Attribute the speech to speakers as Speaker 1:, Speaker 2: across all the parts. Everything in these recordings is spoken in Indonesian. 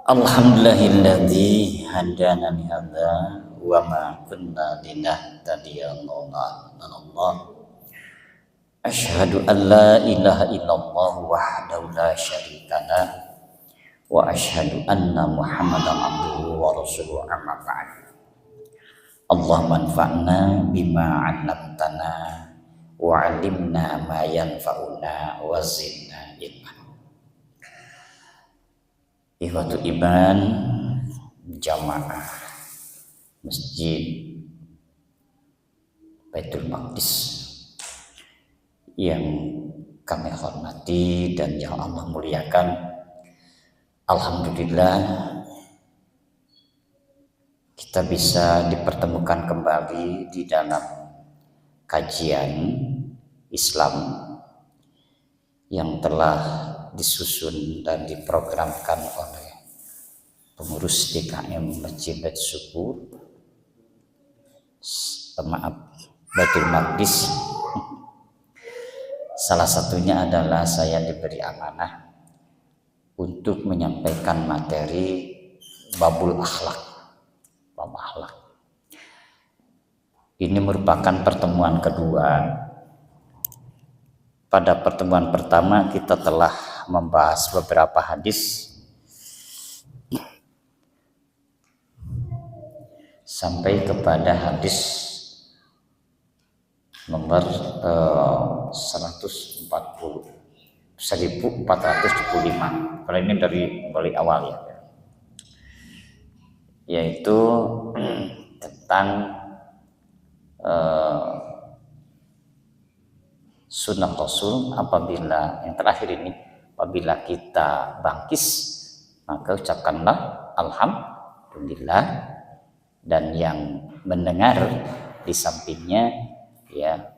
Speaker 1: Alhamdulillahilladzi hadana li hadza wa ma kunna linahtadiya laula an Allah. Asyhadu an la ilaha illallah wahdahu la syarikalah wa asyhadu anna Muhammadan abduhu wa rasuluhu amma ba'd. Allahumma anfa'na bima 'allamtana wa 'allimna ma yanfa'una wa zidna ilma. Ikhwatul iman jamaah Masjid Baitul Maqdis yang kami hormati dan yang Allah muliakan. Alhamdulillah kita bisa dipertemukan kembali di dalam kajian Islam yang telah disusun dan diprogramkan oleh pengurus DKM Masjid Baitul Maqdis. Salah satunya adalah saya diberi amanah untuk menyampaikan materi babul akhlak. Bab akhlak. Ini merupakan pertemuan kedua. Pada pertemuan pertama kita telah membahas beberapa hadis sampai kepada hadis nomor 1425. Kalau ini dari awal ya, yaitu tentang sunnah Rasul. Apabila yang terakhir ini, apabila kita bangkis maka ucapkanlah alhamdulillah, dan yang mendengar di sampingnya ya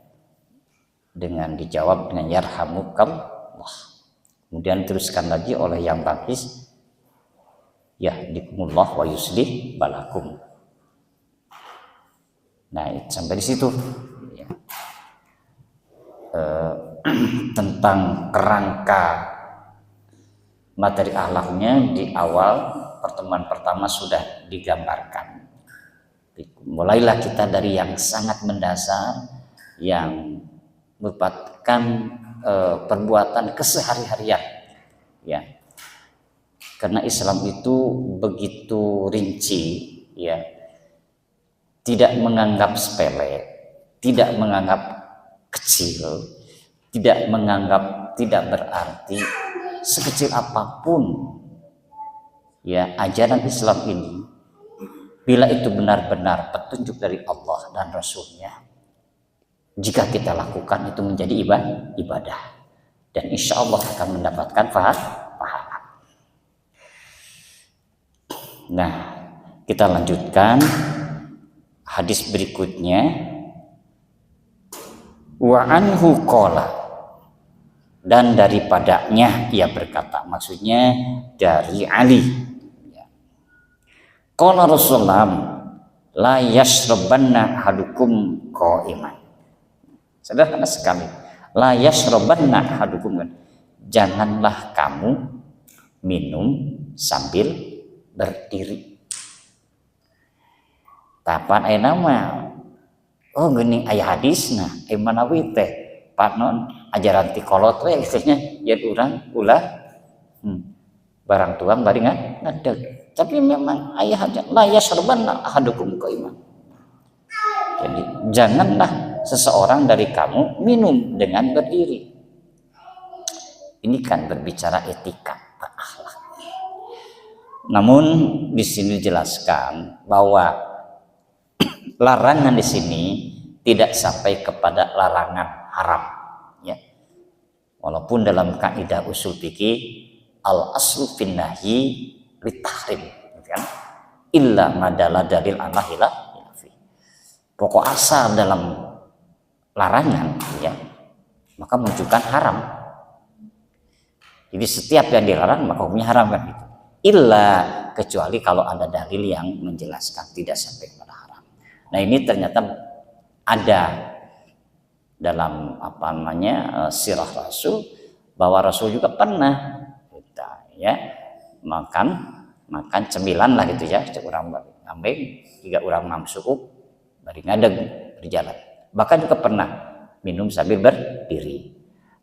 Speaker 1: dengan dijawab dengan yarhamukallah. Kemudian teruskan lagi oleh yang bangkis, yahdikumullah wa yuslih balakum. Nah, sampai di situ ya. Tentang kerangka materi akhlaknya di awal pertemuan pertama sudah digambarkan. Mulailah kita dari yang sangat mendasar, yang merupakan perbuatan kesehari-harian ya, karena Islam itu begitu rinci ya, tidak menganggap sepele, tidak menganggap kecil, tidak menganggap tidak berarti. Sekecil apapun ya ajaran Islam ini, bila itu benar-benar petunjuk dari Allah dan Rasulnya, jika kita lakukan itu menjadi ibadah, dan insya Allah akan mendapatkan pahala. Nah, kita lanjutkan hadis berikutnya. Wa anhu qala, dan daripadanya ia berkata, maksudnya dari Ali. Qala Rasulullah la yashrabanna hadukum qa'iman. Sederhana sekali. La yashrabanna hadukum, janganlah kamu minum sambil berdiri. Tapan aya nama. Oh gini ayah hadisna manawi teh panon ajaran ti kolot we istilahnya yen urang ulah barang tuang bari ngadeg. Tapi memang ayah la yasharbanna ahadukum qaiman. Jadi janganlah seseorang dari kamu minum dengan berdiri. Ini kan berbicara etika, akhlak. Namun di sini dijelaskan bahwa larangan di sini tidak sampai kepada larangan haram ya. Walaupun dalam kaidah usul fikih al aslu fin nahyi litahrim kan, illa madalla dalil anahila. Pokok asal dalam larangan ya maka menunjukkan haram. Jadi setiap yang dilarang maka hukumnya haram kan gitu. Illa kecuali kalau ada dalil yang menjelaskan tidak sampai pada haram. Nah, ini ternyata ada dalam sirah Rasul, bahwa Rasul juga pernah ya makan makan cemilan lah gitu ya, cek urang ngambeng, tiga urang mamsuuk bari ngadeg berjalan. Bahkan juga pernah minum sambil berdiri.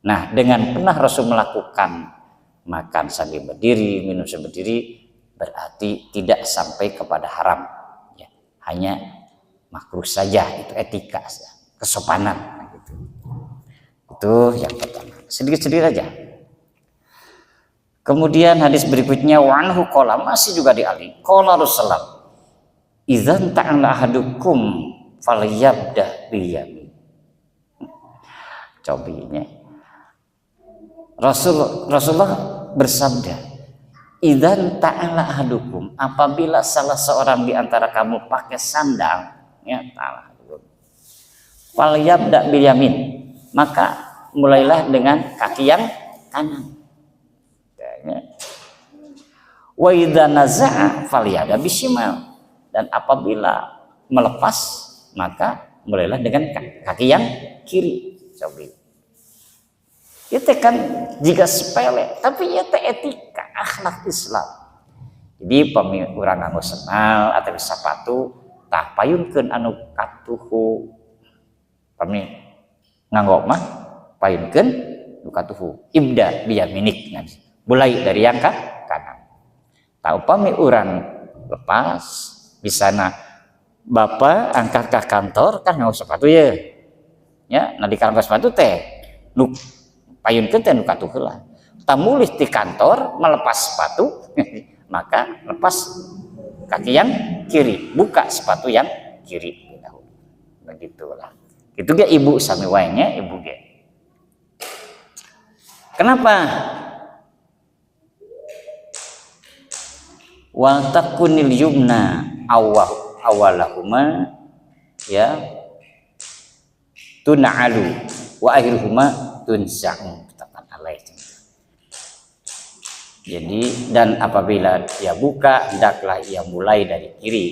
Speaker 1: Nah, dengan pernah Rasul melakukan makan sambil berdiri, minum sambil berdiri, berarti tidak sampai kepada haram, ya, hanya makruh saja, itu etika, kesopanan. Nah, gitu. Itu yang pertama. Sedikit-sedikit aja. Kemudian hadis berikutnya wa anhu qala, masih juga di Ali. Qala Rasulullah, "Idzan ta'ala ahadukum falyabda bil yamin." Cobinya. Rasulullah bersabda, "Idzan ta'ala ahadukum," apabila salah seorang di antara kamu pakai sandal, ya, ta'ala, falyabda bil yamin, maka mulailah dengan kaki yang kanan. Wa idza naza'a falyada bishimal, dan apabila melepas maka mulailah dengan kaki yang kiri. Coba itu kan jika sepele, tapi itu etika akhlak Islam. Jadi urang nganggo sendal atau sepatu tah payunkeun anu katuhu, pami nganggo mah payunkeun anu katuhu, ibda biyaminik, mulai dari yang kanan. Tahu pami urang lepas bisana bapak angkat ke kantor kan nganggo sepatu ya, nah di kantor sepatu teh nu payunkeun teh nu katuh heula. Tamulih di kantor melepas sepatu maka lepas kaki yang kiri, buka sepatu yang kiri. Begitulah. Itu dia ibu sami wae nya, ibu ge. Kenapa? Wal takunil yumna awalahuma, ya, tun'alu wa akhiruhuma tunsa'u. Jadi, dan apabila dia buka, hendaklah ia mulai dari kiri,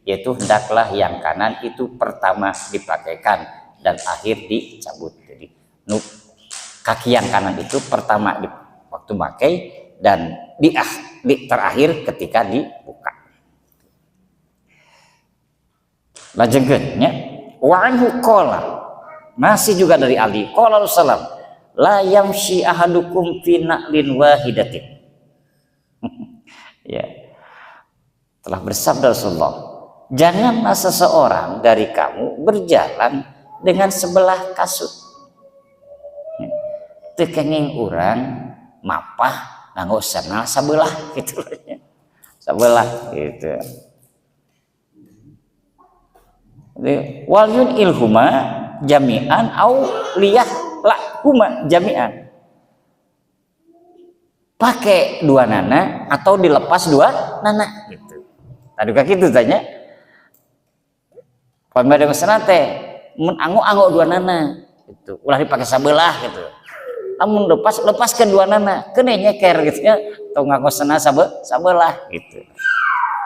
Speaker 1: yaitu hendaklah yang kanan itu pertama dipakaikan dan akhir dicabut. Jadi kaki yang kanan itu pertama di waktu pakai dan di terakhir ketika dibuka. Lajengkeunnya wa anhu qala, masih juga dari Ali, qala Rasulullah, la yamshi ahadukum fi na'lin wahidatin. Ya, telah bersabda Rasulullah, janganlah seseorang dari kamu berjalan dengan sebelah kasut. Tekenging urang mapah nganggo sandal sabelah gitu, sabelah gitu. Wal yun ilhuma jami'an au liyah lahuma jami'an. Pakai dua nana atau dilepas dua nana gitu. Tadi gitu tanya. Pamade mesna teh mun anggo dua nana gitu. Ulah dipakai sabelah gitu. Amun lepaskeun dua nana, keun nyeker gitu ya. Tong nganggo sena sabelah gitu.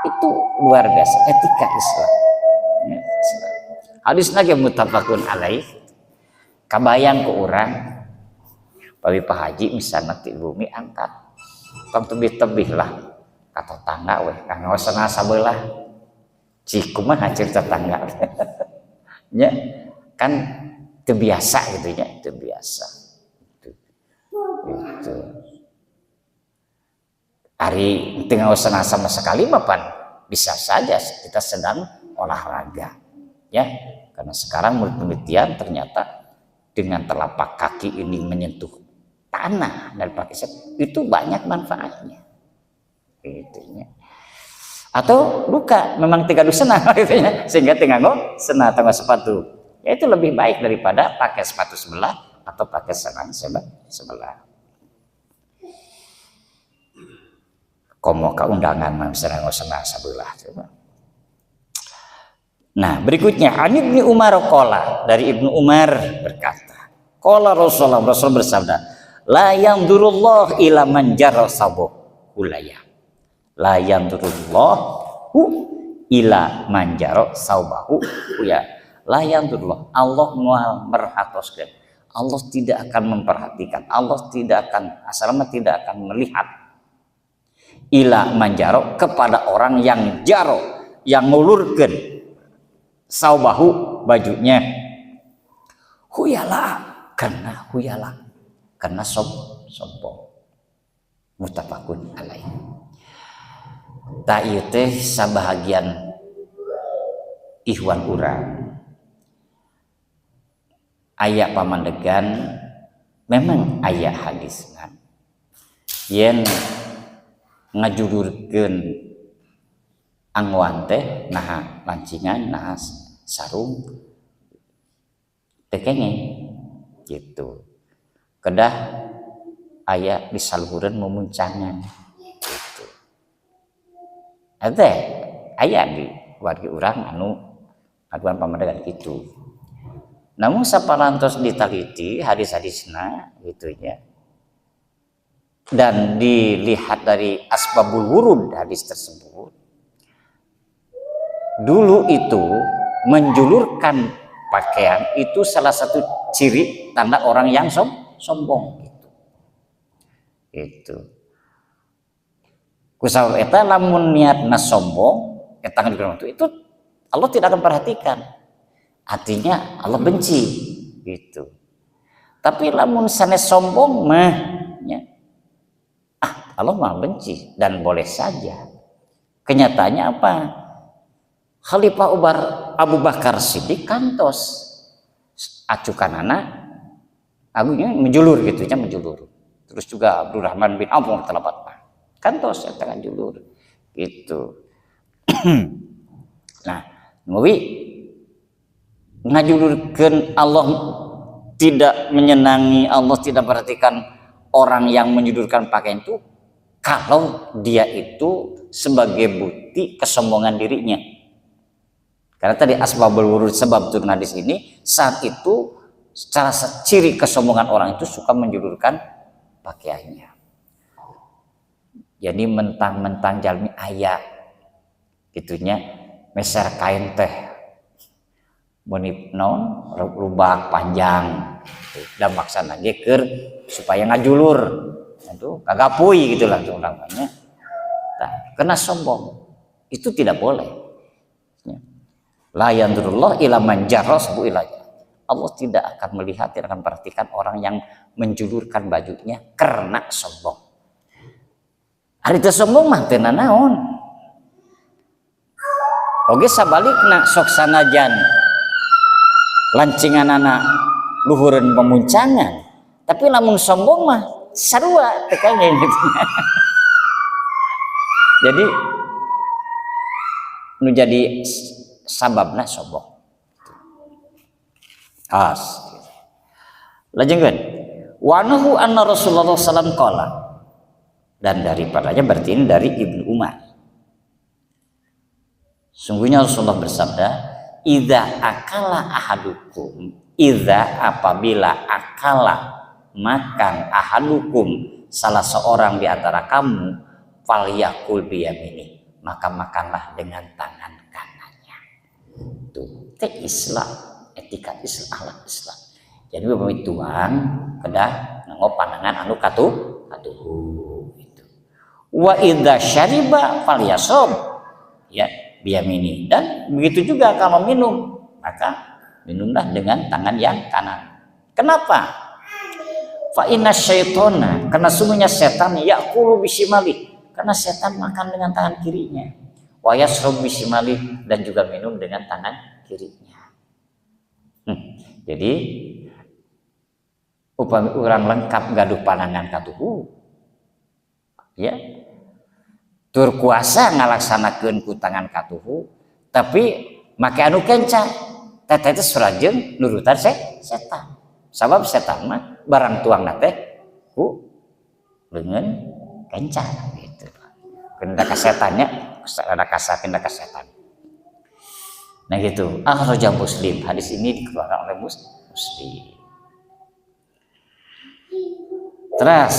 Speaker 1: Itu luar biasa etika Islam. Ya, Islam. Hadis lagi muttafaqun alaih. Kabayang ku urang bagi Pak Haji misalnya di bumi angkat tong tebih-tebih lah kata tangga weh kanggo sena sabelah cik kumaha hancur tetangga ya kan terbiasa gitu ya, terbiasa gitu. Hari tengah sena sama sekali mapan bisa saja kita sedang olahraga ya, karena sekarang menurut penelitian ternyata dengan telapak kaki ini menyentuh tanah dan pakai itu banyak manfaatnya gitu ya. Atau luka memang tiga dusena gitu ya, sehingga tinggal sena atau sepatu ya itu lebih baik daripada pakai sepatu sebelah atau pakai senang sebelah. Komo ka undangan serang sena sebelah. Nah berikutnya An Ibnu Umar qala, dari Ibnu Umar berkata, qala Rasul bersabda, la yandurullah ila man jarra sabuh ulaya. La yandurullahu ila man jarra saubahu ya. La yandurullah, Allah moal merhatoskeun. Allah tidak akan memperhatikan, Allah tidak akan asalnya tidak akan melihat ila manjaro kepada orang yang jaro, yang ngulurkeun saubahu bajunya, huyala karena sombong. Muttafaqun alaih. Ta ieu teh sabahagian ikhwan urang aya pamandegan memang aya hadisna yen ngajulurkeun angwan teh naha lancingan naha sarung teu kenging gitu. Kedah aya disaluhureun memuncangan gitu. Ada aya di wargi urang anu ngaduan pamandegan gitu. Namun saparantos ditaliti hadis-hadisna gitu ya. Dan dilihat dari asbabul wurud hadis tersebut, dulu itu menjulurkan pakaian itu salah satu ciri tanda orang yang sombong gitu. Itu kusabab eta lamun niatna sombong eta itu Allah tidak akan perhatikan, artinya Allah benci gitu. Tapi lamun sanes sombong mah ya, Allah mah benci dan boleh saja. Kenyataannya apa? Khalifah Abu Bakar Siddiq kantos acukanana agungnya menjulur gitu nya menjulur. Terus juga Abdurrahman bin Auf telapat kantos eta kanjulur gitu. Nah, ngowi ngajulurkeun Allah tidak menyenangi, Allah tidak perhatikan orang yang menjulurkan pakaian itu kalau dia itu sebagai bukti kesombongan dirinya. Karena tadi asbabul wurud sebab turun hadis ini, saat itu secara ciri kesombongan orang itu suka menjulurkan pakaiannya. Jadi mentang-mentang jalmi aya gitunya meser kain teh menip naon rubak panjang dan maksana geker supaya ngajulur itu kagapuy gitu langsung namanya. Nah, kena sombong itu tidak boleh. La yandurullah ila man jarrasu ilaihi. Allah tidak akan melihat, tidak akan perhatikan orang yang menjulurkan bajunya karena sombong. Ari teu sombong mah teu naon. Oge sabalikna sok sanajan lancinganana luhureun pemuncangan, tapi lamun sombong mah sarua teu kenging gitu. Jadi nu jadi sababna sombong. Lajengkeun wa anhu anna Rasulullah sallallahu qala, dan daripadanya berarti ini dari Ibnu Umar. Sungguhnya Rasulullah bersabda, idza akala ahadukum, idza apabila akala makan ahadukum salah seorang di antara kamu, falyakul biyamini, maka makanlah dengan tangan kanannya. Tuh, teh Islam, etika Islam, akhlak Islam. Jadi bapami tuang kedah nganggo panangan anu katuhu gitu. Wa idza syariba falyasob, ya biyamini, dan begitu juga kalau minum maka minumlah dengan tangan yang kanan. Kenapa? Fa inna syaitona, karena sungguhnya setan yaqulu bisimali, karena setan makan dengan tangan kirinya. Wa yasrub bisimali, dan juga minum dengan tangan kirinya. Jadi upami urang lengkap gaduh panangan katuhu, ya tur kuasa ngalaksanakeun ku tangan katuhu, tapi make anu kenca teteh teh surajeun nurutan setan. Sabab setan mah barang tuang teh ku leungeun kenca gitu. Kena ka setannya, ada ka setan. Nah gitu. Akhrajah Muslim. Hadis ini dikeluarkan oleh Muslim. Terus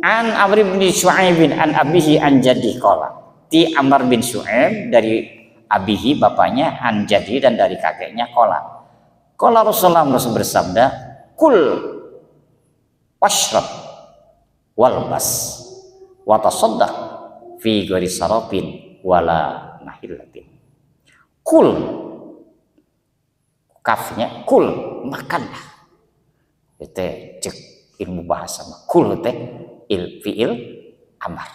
Speaker 1: an Amr bin Syu'aib an abihi an jaddi qala. Ti Amr bin Syu'aib dari abihi bapaknya, an jaddi dan dari kakeknya qala. Qala Rasulullah bersabda, kul washrab walbas wa tasaddaq fi ghairi sarafin wala mahillatin. Kul, kafnya kul, makanlah. Itu cek ilmu bahasa mah. Kul teh fiil amar.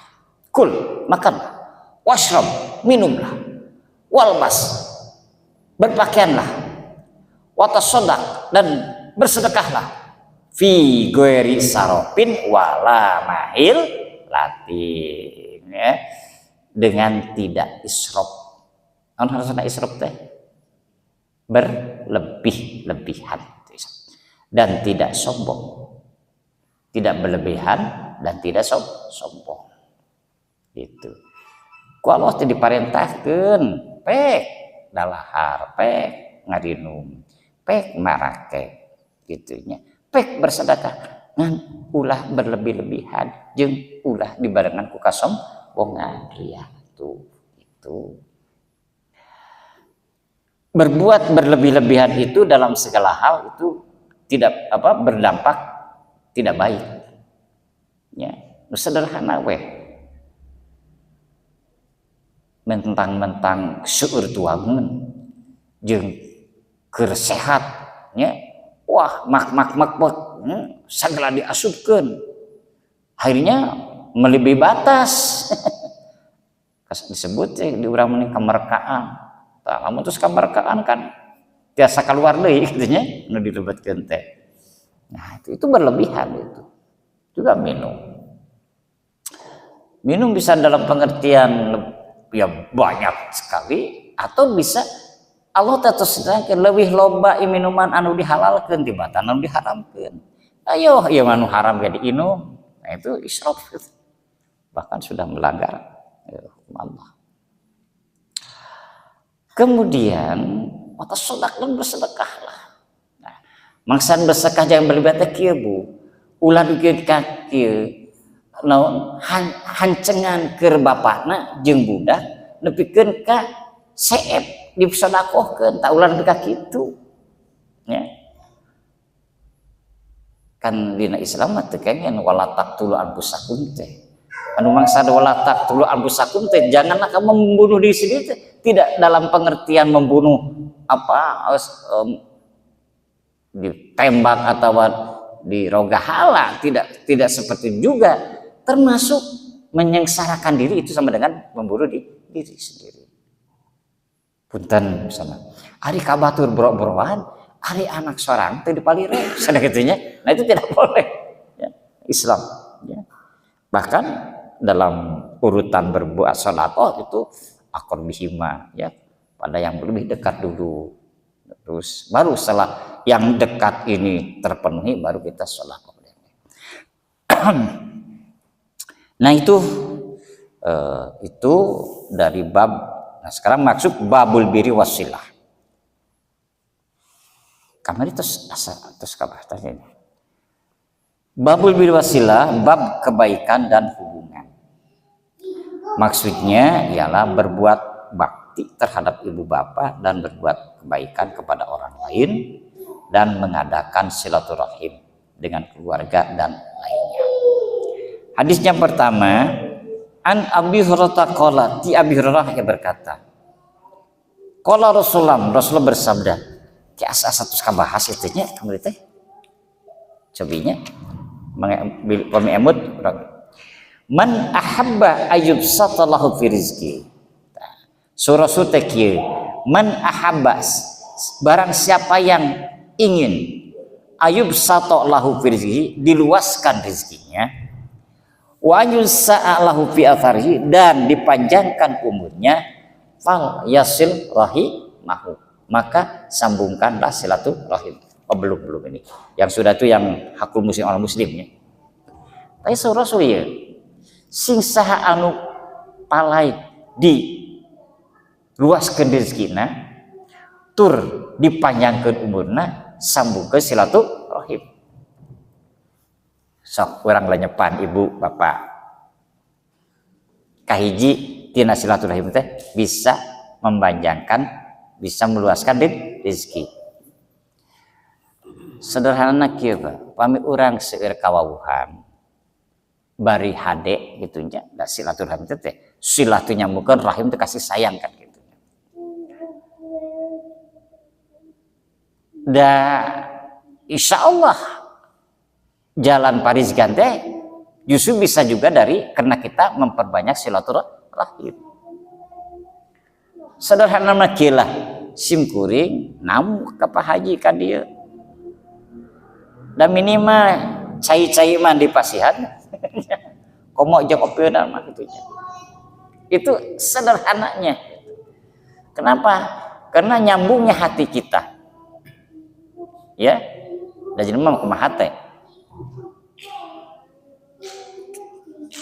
Speaker 1: Kul, makanlah. Washrab, minumlah. Walbas, berpakaianlah. Watasaddaq, dan bersedekahlah. Fi ghairi sarafin wala mahillatin, ya. Dengan tidak israf. Harus ada israf teh berlebih-lebihan dan tidak sombong, tidak berlebihan dan tidak sombong. Itu. Ku Allah teh diparentahkeun pek dalahar, pek ngarinum, pek marake gitunya. Pek bersedekah ngan ulah berlebih-lebihan jeung ulah dibarengan ku kasombongan ria tuh itu. Berbuat berlebih-lebihan itu dalam segala hal itu tidak berdampak tidak baik. Ya, sederhana we. Mentang-mentang seueur tuangeun jeung keur sehat nya. Wah, mak segala diasupkeun. Akhirnya melebihi batas. Disebut di urang meuning kamerkaan. Tah lamun terus kamerkaan kan tiasa keluar deui kitu nya nu dilebetkeun teh. Nah, itu berlebihan itu. Juga minum. Minum bisa dalam pengertian ya banyak sekali atau bisa Allah tetuskeun leuwih loba minuman anu dihalalkeun tibatan anu diharamkeun. Ayo ieu anu haram ge diinum. Nah, itu israf. Bahkan sudah melanggar Allah. Kemudian watasaddaq, dan bersedekahlah. Nah, maksud bersedekah jangan berlebihan teh kieu Bu. Ulah dikeun ka kieu naon hancengan keur bapakna jeung budak nepikeun ka seep disedekahkeun tak ulah ka kitu. Ya. Kan dina Islam mah teu kengen wala taqtulu anfusakum teh. Anu mangsa wala taqtulu anfusakum teh janganlah kamu membunuh diri sendiri teh. Tidak dalam pengertian membunuh ditembak atau dirogahala, tidak seperti juga, termasuk menyengsarakan diri itu sama dengan membunuh diri sendiri. Punten sama. Ari kabatur boro-boroan, ari anak sorang teh dipalire, sana gitunya. Nah itu tidak boleh. Ya, Islam. Ya. Bahkan dalam urutan berbuat sholawat itu akor bihima, ya, pada yang lebih dekat dulu, terus baru setelah yang dekat ini terpenuhi baru kita sholat. Nah itu dari bab. Nah sekarang maksud babul biri wasilah. Kamari terus kabah tanya. Babul biri wasilah, bab kebaikan dan hubungan. Maksudnya ialah berbuat bakti terhadap ibu bapak dan berbuat kebaikan kepada orang lain dan mengadakan silaturahim dengan keluarga dan lainnya. Hadis yang pertama, an Abi Hurairah qala, ti Abi Hurairah yang berkata, qala Rasulullah bersabda, ki asa satu kabahas itu nya kamari teh. Cobinya pemiemut man ahabba ayub satalahu fi rizki. Surah teh kieu, man ahabba, barang siapa yang ingin ayub satalahu fi rizki, diluaskan rezekinya, wa yusa'alahu fi atharihi, dan dipanjangkan umurnya, fal yasil rahimahu, maka sambungkanlah silaturahim. Oh belum ini. Yang sudah itu yang hakul muslim orang muslimnya. Tapi surah ya sing saha anu palai di luaskeun rezekina tur dipanjangkeun umurna sambungkeun silaturahim. Sok urang lenyepan ibu bapak kahiji tina silaturahim teh bisa mempanjangkan, bisa meluaskan rezeki. Sederhana kieu pami urang seueur kawawuhan bari hade gitunya. Da silaturahmi teh silatu nyambungkeun rahim teh kasih sayang kan gitu. Da insya Allah jalan parizkan teh justru bisa juga dari karena kita memperbanyak silaturahim. Sederhana mah kieu lah sim kuring namu ka Pak Haji ka dieu. Da minimal cai-cai mah di pasihan. Komo jeung opieuna mah kitu. Itu sederhananya. Kenapa? Karena nyambungnya hati kita. Ya. Da jelema kumaha teh?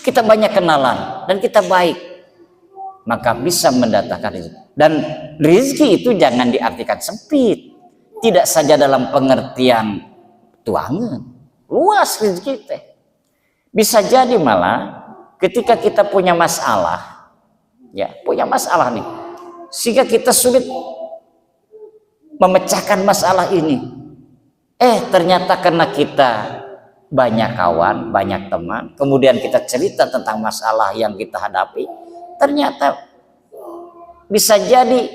Speaker 1: Kita banyak kenalan dan kita baik, maka bisa mendatangkan rezeki. Dan rezeki itu jangan diartikan sempit, tidak saja dalam pengertian tuangan, luas rezeki teh. Bisa jadi malah ketika kita punya masalah, ya punya masalah nih, sehingga kita sulit memecahkan masalah ini. Ternyata karena kita banyak kawan, banyak teman, kemudian kita cerita tentang masalah yang kita hadapi, ternyata bisa jadi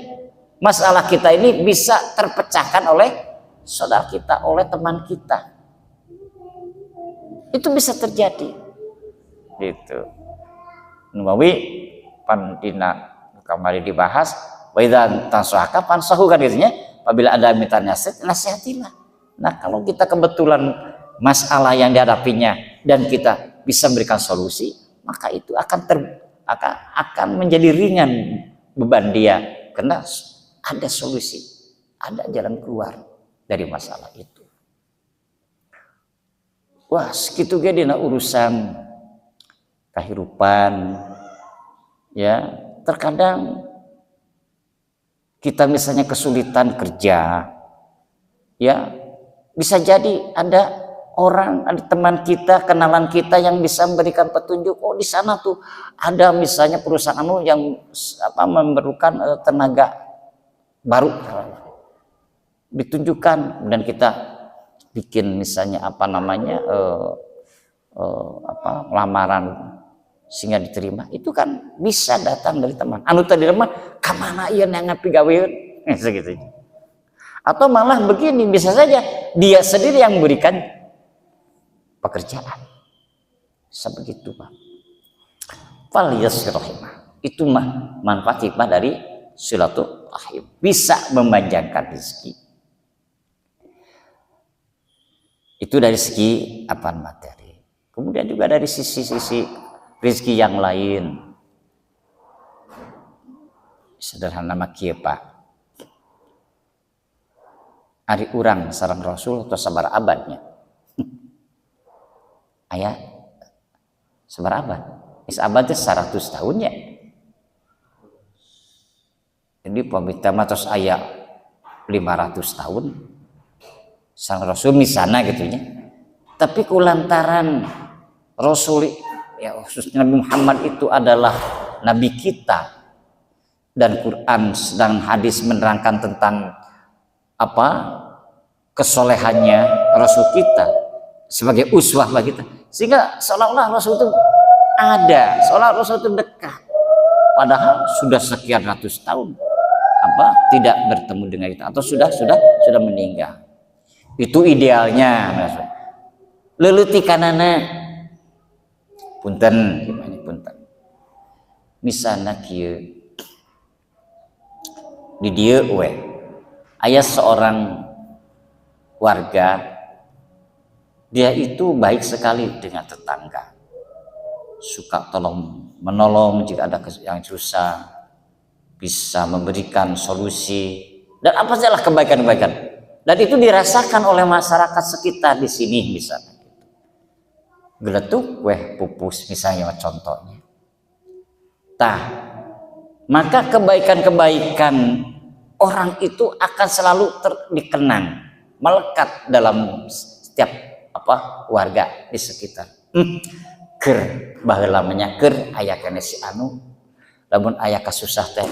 Speaker 1: masalah kita ini bisa terpecahkan oleh saudara kita, oleh teman kita. Itu bisa terjadi. Gitu. Numawi pandina kamari dibahas, wa idza tansuhaka fansahu kan gitu nya. Apabila ada minta nasihat, nasihatilah. Nah, kalau kita kebetulan masalah yang dihadapinya dan kita bisa memberikan solusi, maka itu akan menjadi ringan beban dia karena ada solusi, ada jalan keluar dari masalah itu. Wah, segitu ge dina urusan kehidupan, ya terkadang kita misalnya kesulitan kerja, ya bisa jadi ada orang, ada teman kita, kenalan kita yang bisa memberikan petunjuk. Oh, di sana tuh ada misalnya perusahaan yang memerlukan tenaga baru, ditunjukkan dan kita bikin misalnya lamaran sehingga diterima. Itu kan bisa datang dari teman. Anu tadi mah kamana ieu nangapi gaweun segitu. Atau malah begini, bisa saja dia sendiri yang memberikan pekerjaan. Sebegitu Pak. Falyasrahimah. Itu mah manfaat hikmah dari silaturahim. Bisa memanjangkan rezeki. Itu dari segi materi. Kemudian juga dari sisi-sisi rezeki yang lain. Sederhana mah kieu Pak. Ari urang sareng Rasul atau sabar abadnya. Aya sabar abad. Is abad teh 100 tahunnya. Jadi pamita tos aya 500 tahun. Sang Rasul misalnya gitu nya. Tapi kulantaran Rasul ya khususnya Nabi Muhammad itu adalah nabi kita dan Quran dan hadis menerangkan tentang kesolehannya Rasul kita sebagai uswah bagi kita, sehingga seolah-olah Rasul itu ada, seolah Rasul itu dekat, padahal sudah sekian ratus tahun tidak bertemu dengan kita atau sudah meninggal. Itu idealnya. Leuleut kanana punten misalnya kieu di dieu we aya seorang warga, dia itu baik sekali dengan tetangga, suka tolong menolong jika ada yang susah, bisa memberikan solusi dan apa saja kebaikan-kebaikan, dan itu dirasakan oleh masyarakat sekitar di sini misalnya. Geletuk weh pupus misalnya contohnya. Maka kebaikan-kebaikan orang itu akan selalu dikenang, melekat dalam setiap warga di sekitar. Ker baheula menyaker aya keneh si anu, lamun aya kasusah teh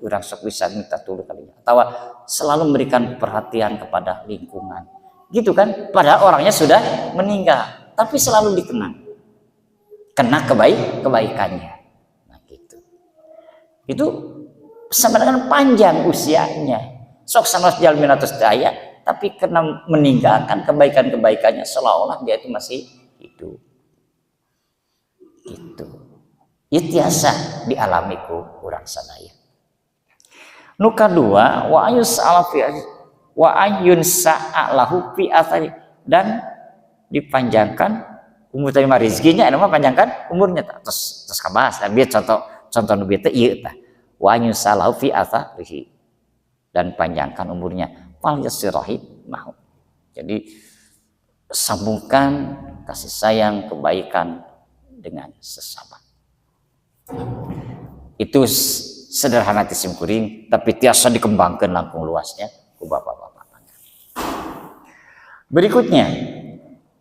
Speaker 1: urang sok bisa minta tulung kali atau selalu memberikan perhatian kepada lingkungan. Gitu kan? Padahal orangnya sudah meninggal, tapi selalu dikenang. kena kebaikannya. Nah gitu. Itu sebenarnya panjang usianya. Sok sanos jalminatus daya, tapi karena meninggalkan kebaikan-kebaikannya seolah-olah dia itu masih hidup. Gitu. Itu biasa dialami ku urang sadaya. Nu kadua wa ayus alafi wa ayun sa'alahu fi athari, dan dipanjangkan umur terima rezekinya anu mah panjangkan umurnya terus kabahas bieu contoh nu bieu teh ieu tah wa ayun sa'alahu fi atharihi, dan panjangkan umurnya fal yasirahi mahu. Jadi sambungkan kasih sayang kebaikan dengan sesama. Itu sederhana tisim kuring, tapi tiasa dikembangkan langkung luasnya ku bapak-bapak. Berikutnya,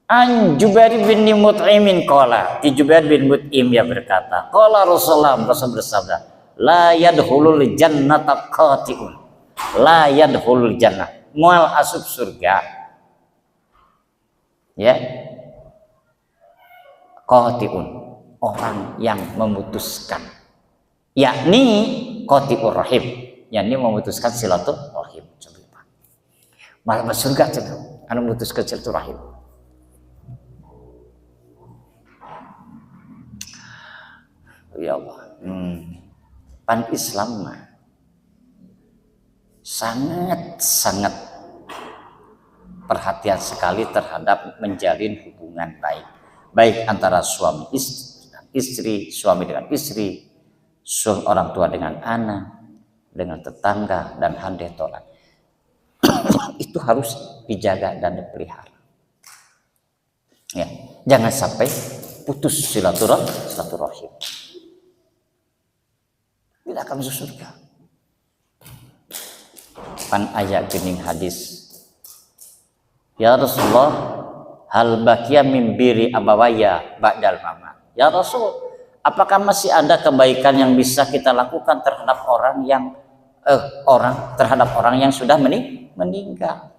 Speaker 1: An Jubair bin Mut'imin qala, di Jubair bin Mut'im ya berkata, qala Rasulullah, Rasul bersabda, la yadkhulul jannata qati'un. La yadkhulul jannah, moal asup surga. Ya. Qati'un, orang yang memutuskan, yakni qati'ur rahim, yakni memutuskan silaturahim. Coba malah surga cenah anu memutuskan silaturahim. Ya Allah, pan Islam mah sangat perhatian sekali terhadap menjalin hubungan baik antara suami istri, suami dengan istri, orang tua dengan anak, dengan tetangga dan handai tolak. Itu harus dijaga dan dipelihara. Ya, jangan sampai putus silaturahim. Tidak akan masuk surga. Pan ayat gening hadis. Ya Rasulullah, hal bakia min biri abawaya ba'dal mamat. Ya Rasul, apakah masih ada kebaikan yang bisa kita lakukan terhadap orang yang sudah meninggal?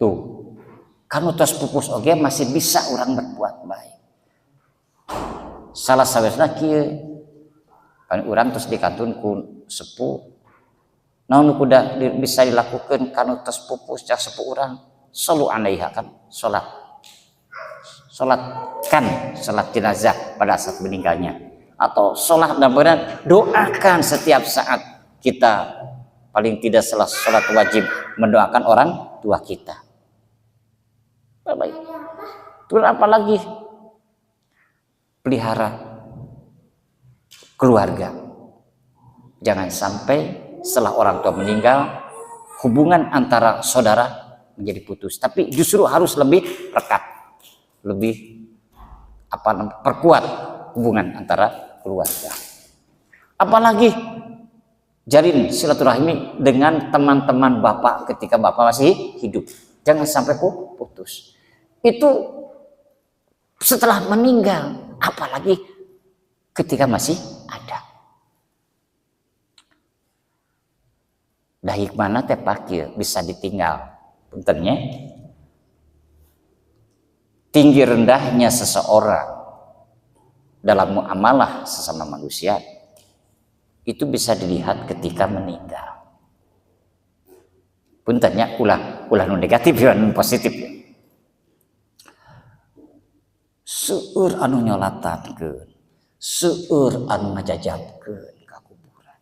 Speaker 1: Tuh, kamu tos pupus oge masih bisa orang berbuat baik. Salah sawesna kieu, kan urang tos dikantun ku sepuh. Namun kuda bisa dilakukan kanu tos pupus cak sepuh urang, solu alaiha kan salat jenazah pada saat meninggalnya, atau sholat dan doakan setiap saat kita, paling tidak setelah sholat wajib mendoakan orang tua kita. Baik. Terus apa lagi? Pelihara keluarga. Jangan sampai setelah orang tua meninggal hubungan antara saudara menjadi putus, tapi justru harus lebih rekat, lebih perkuat hubungan antara keluarga. Apalagi jalin silaturahmi dengan teman-teman bapak ketika bapak masih hidup, jangan sampai putus. Itu setelah meninggal, apalagi ketika masih ada. Dah hikmana teh pakir bisa ditinggal. Puntennya, tinggi rendahnya seseorang dalam muamalah sesama manusia itu bisa dilihat ketika meninggal. Puntennya ulah nu negatif ya, nu positif ya. Seueur anu nyolatatkeun, seueur anu ngajajabkeun ka kuburan.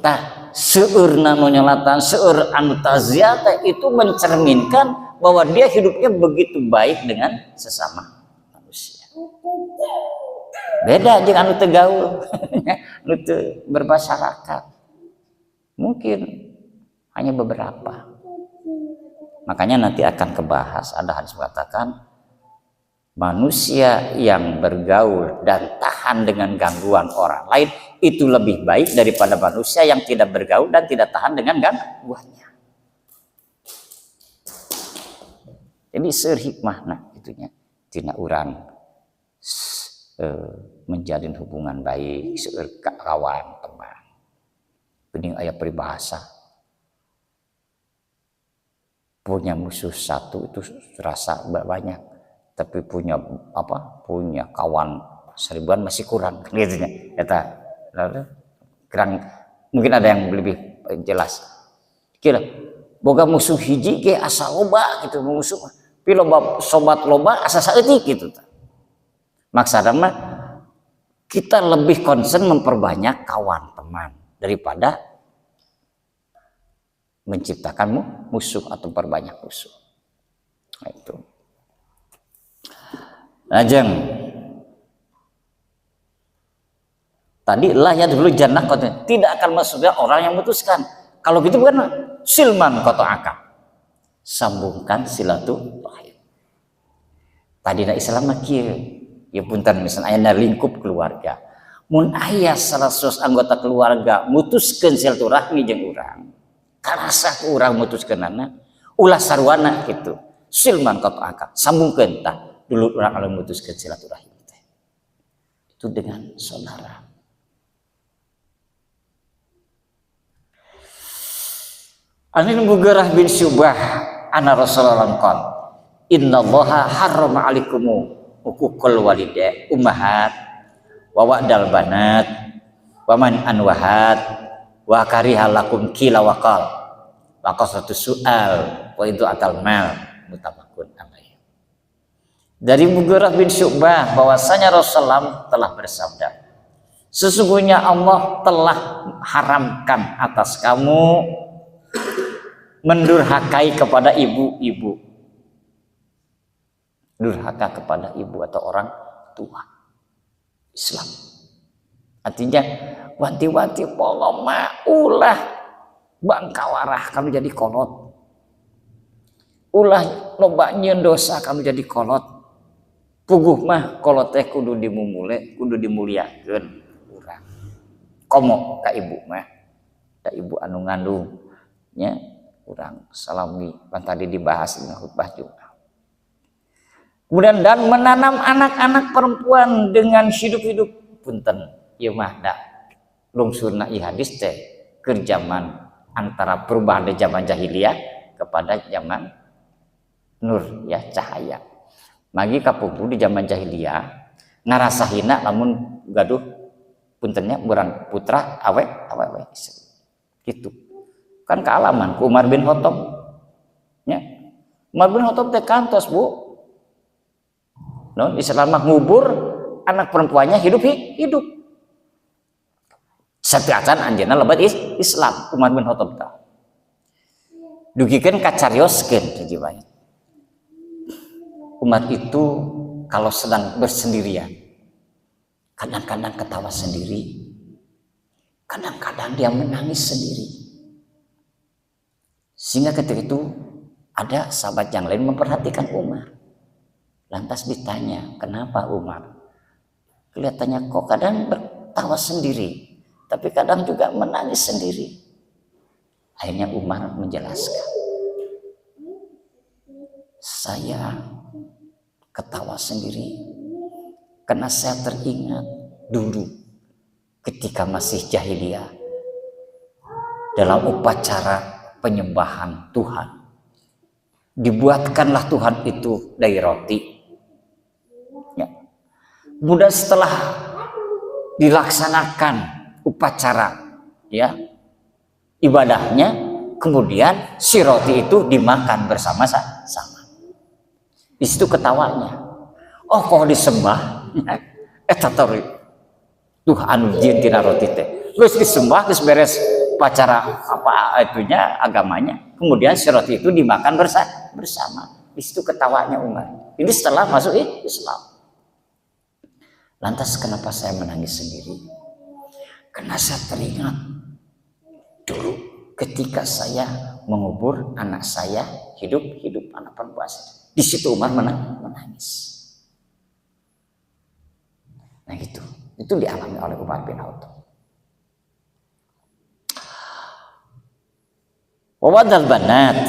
Speaker 1: Tah seueur anu nyolatan, seueur anu taziah itu mencerminkan bahwa dia hidupnya begitu baik dengan sesama manusia. Beda jeung anu teu gaul, anu teu bermasyarakat. Mungkin hanya beberapa. Makanya nanti akan kebahas, ada hadis mengatakan manusia yang bergaul dan tahan dengan gangguan orang lain itu lebih baik daripada manusia yang tidak bergaul dan tidak tahan dengan gangguannya. Jadi seueur hikmahna itunya tina urang menjalin hubungan baik seueur kawan teman. Geuning aya peribahasa. Punya musuh satu itu terasa banyak, tapi punya punya kawan 1000-an masih kurang gitu nya eta kurang. Mungkin ada yang lebih jelas kira boga musuh hiji ge asa loba gitu musuh pi loba sobat loba asa saeutik gitu. Maksudnya mah kita lebih concern memperbanyak kawan teman daripada menciptakan musuh atau perbanyak musuh. Nah, itu. Lajeng tadi lah ya dulu jannah tidak akan masuknya orang yang memutuskan. Kalau gitu bukan silman koto akal. Sambungkan silaturahim. Tadi na Islam kieu. Ya punten misalnya aya lingkup keluarga. Mun aya 100 anggota keluarga mutuskeun silaturahmi jeung urang. Karasa ku urang mutuskeunana ulah sarwana gitu. Silman koto akal. Sambungkeun tah dulu urang anu mutuskeun silaturahim teh. Itu dengan saudara. Anin Mughirah bin Syu'bah anna Rasulullah qol innallaha harrama 'alaikumu uququl walidain ummahat wa wa'dal banat wa man anwahat wa kariha lakum kila wa qal wa qasatu su'al wa itu atal mal mutabakun alaih. Dari Mughirah bin Syu'bah bahwasanya Rasulullah telah bersabda, sesungguhnya Allah telah haramkan atas kamu mendurhakai kepada ibu-ibu, durhaka kepada ibu atau orang tua Islam. Artinya wanti-wanti poloma ulah bangkawarah kamu jadi kolot, ulah loba nyieun dosa kamu jadi kolot. Puguh mah kolot teh kudu dimumule, kudu dimuliakeun urang. Komo ka ibu mah, da ibu anu ngandung nya urang salami kan tadi dibahas di khutbah juga. Kemudian dan menanam anak-anak perempuan dengan hidup-hidup punten ieu mah da lungsurna ieu hadis teh keur zaman antara perubahan dari zaman jahiliyah kepada zaman nur ya cahaya. Magi kapupu di zaman jahiliyah ngarasahina lamun gaduh puntennya urang putra awe gitu. Kan kealaman ku Umar bin Khattab ya. Umar bin Khattab teh kantos Bu non Islam ngubur anak perempuannya hidup sapiatan anjeunna lebat Islam Umar bin Khattab tah dugikeun kacarioskeun jiwanya. Umar itu kalau sedang bersendirian kadang-kadang ketawa sendiri, kadang-kadang dia menangis sendiri. Sehingga ketika itu ada sahabat yang lain memperhatikan Umar. Lantas ditanya, kenapa Umar? Kelihatannya kok kadang bertawa sendiri, tapi kadang juga menangis sendiri. Akhirnya Umar menjelaskan, saya ketawa sendiri karena saya teringat dulu ketika masih jahiliyah dalam upacara penyembahan Tuhan dibuatkanlah Tuhan itu dari roti ya. Kemudian setelah dilaksanakan upacara ya ibadahnya, kemudian si roti itu dimakan bersama-sama. Di situ ketawanya, oh kok disembah eta Tuhan jin tina roti teh geus disembah geus beres upacara apa itunya agamanya, kemudian si roti itu dimakan bersama. Di situ ketawanya Umar. Ini setelah masuk Islam. Lantas kenapa saya menangis sendiri? Karena saya teringat dulu ketika saya mengubur anak saya hidup anak perempuan. Di situ Umar menangis. Nah gitu. Itu dialami oleh Umar bin Khattab. Wawadal banat,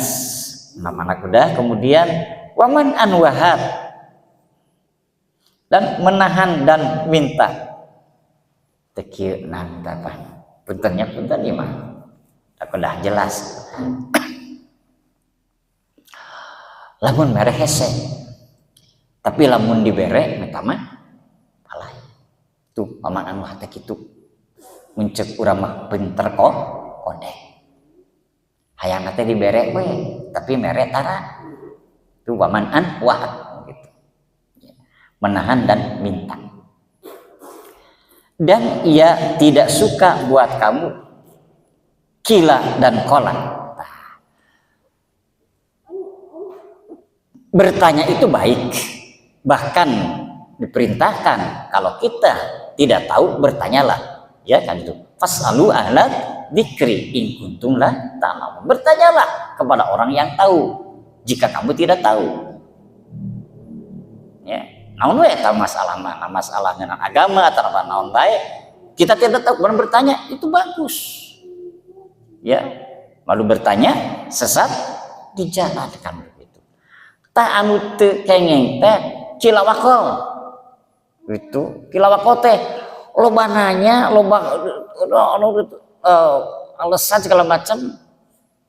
Speaker 1: anak udah, kemudian waman anwahat, dan menahan dan minta. Tekieu nanta apa? Puntennya punten ieu mah. Aku dah jelas. Lamun mere hese. Tapi lamun dibere eta mah palai. Tuh paman anu hate kitu. Muncul urang mah pinter kok kodek. Hayang teh dibere we, tapi mere tara. Tuh paman an wah gitu. Menahan dan minta. Dan ia tidak suka buat kamu kila dan kola. Bertanya itu baik, bahkan diperintahkan kalau kita tidak tahu bertanyalah, ya kan itu. Fasalu ahla dzikri in kuntum la ta'lamun. Bertanyalah kepada orang yang tahu jika kamu tidak tahu. Ya, naon we eta masalah mana? Masalah dengan agama atau naon bae. Kita tidak tahu, kemudian bertanya itu bagus. Ya, lalu bertanya sesat dijalankan begitu. Ta anu teu kengeng teh cilawakol. Itu cilawakol teh loba nanya, loba alasan segala macam,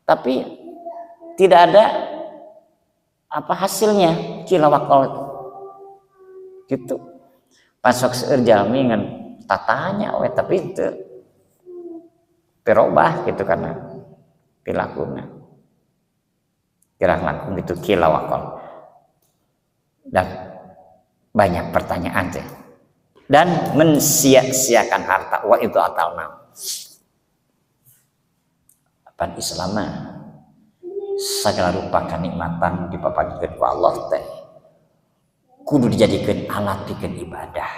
Speaker 1: tapi tidak ada apa hasilnya cilawakol itu. Gitu. Pasok seueur jalmi ngan tatanya we tapi itu berubah gitu karena pilakuna. Kira langsung gitu kilawakol. Dan banyak pertanyaan teh. Dan mensia-siakan harta wa itu atalna. Pan Islam segala rupa kenikmatan dipapagikeun ku Allah teh kudu dijadikeun alat pikeun ibadah.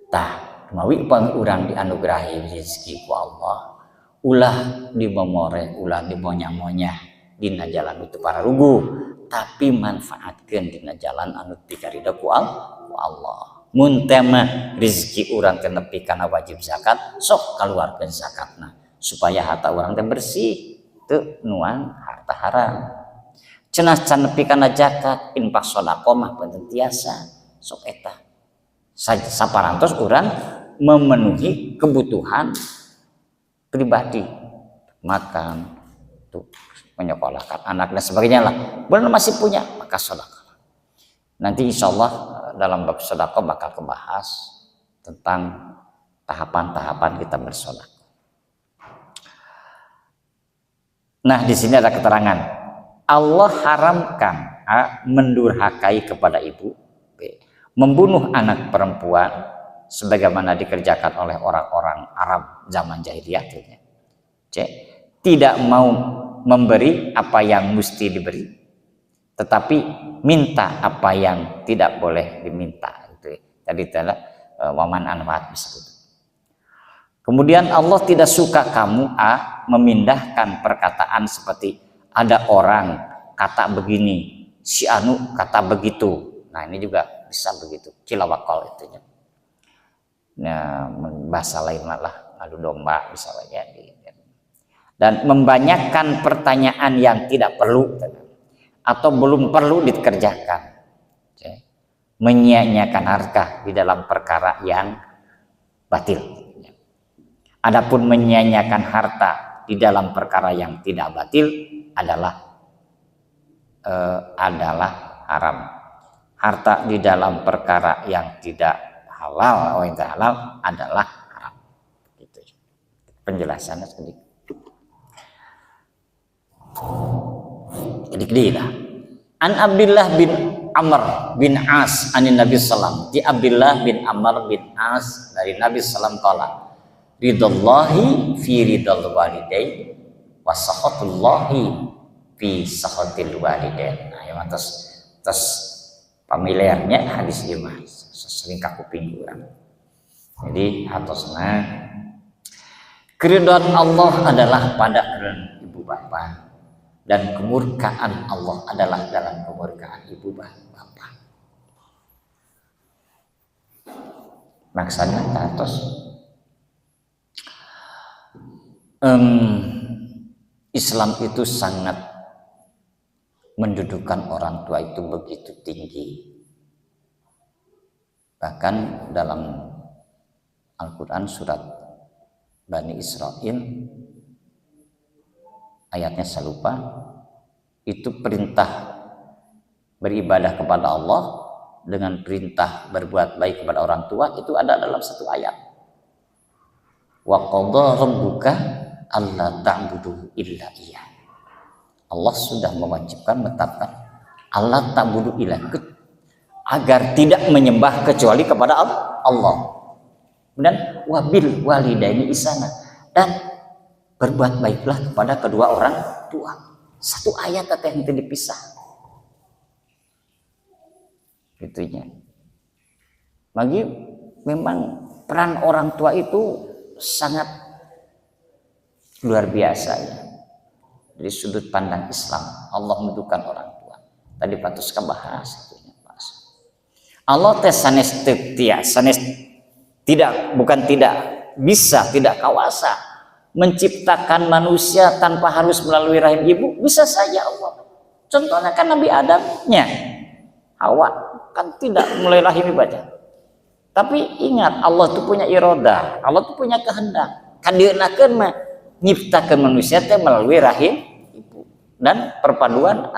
Speaker 1: Tah mawi urang dianugerahi rezeki ku Allah, ulah dimomore, ulah dimonya-monya dina jalan itu para rugu, tapi manfaatkeun dina jalan anu pikarida ku Allah. Mun teh mah rezeki urang teh nepi kana wajib zakat, sok kaluarkeun zakatna supaya harta urang teh bersih, teu nuang harta haram. Cenah can nepi kana zakat, infak sedekah mah penting tiasa sok eta. Saparantos urang memenuhi kebutuhan pribadi, makan, tuh menyekolahkan anak dan sebagainya lah. Benar masih punya maka sedekah. Nanti insya Allah dalam bab sedekah bakal kebahas tentang tahapan-tahapan kita bersedekah. Nah di sini ada keterangan Allah haramkan mendurhakai kepada ibu, membunuh anak perempuan sebagaimana dikerjakan oleh orang-orang Arab zaman jahiliyah. Tidak mau memberi apa yang mesti diberi, tetapi minta apa yang tidak boleh diminta. Tadi adalah waman anwat disebut. Kemudian Allah tidak suka kamu memindahkan perkataan seperti ada orang kata begini, si anu kata begitu. Nah ini juga bisa begitu, cilawakol itunya. Nah bahasa lain malah adu domba bisa jadi. Dan membanyakkan pertanyaan yang tidak perlu atau belum perlu dikerjakan, menyia-nyiakan harta di dalam perkara yang batil. Adapun menyia-nyiakan harta di dalam perkara yang tidak batil adalah haram. Harta di dalam perkara yang tidak halal atau tidak halal adalah haram. Gitu. Penjelasannya sedikit. Sedikit lah. An Abdullah bin Amr bin As anin Nabi sallam. Di Abdullah bin Amr bin As dari Nabi sallam qala, ridallahi fi ridal walidain wa sakhatullahi fi sakhatil walidain. Nah, ya terus familiarnya hadis ieu mah sering ka kuping urang. Jadi atosna keridhaan Allah adalah pada keridhaan ibu bapa dan kemurkaan Allah adalah dalam kemurkaan ibu bapa. Maksudnya atos Islam itu sangat mendudukan orang tua itu begitu tinggi. Bahkan dalam Al-Quran surat Bani Israil ayatnya saya lupa, itu perintah beribadah kepada Allah dengan perintah berbuat baik kepada orang tua itu ada dalam satu ayat. Wa qadha rabbuka alla ta'budu illa iyyah. Allah sudah mewajibkan, menetapkan Allah ta'budu illa agar tidak menyembah kecuali kepada Allah. Dan wabil walidaini ihsana, dan berbuat baiklah kepada kedua orang tua. Satu ayat yang tidak dipisah. Gitunya. Bagi memang peran orang tua itu sangat luar biasa ya. Dari sudut pandang Islam, Allah mendudukan orang tua. Tadi patus bahas itunya, Mas. Allah sanes bukan tidak bisa, tidak kawasa menciptakan manusia tanpa harus melalui rahim ibu, bisa saja Allah. Contohnya kan Nabi Adamnya, Hawa kan tidak mulai rahim ibunya. Tapi ingat, Allah itu punya irodah, Allah itu punya kehendak. Kan dienakeun mah nyiptakeun manusia teh melalui rahim ibu dan perpaduan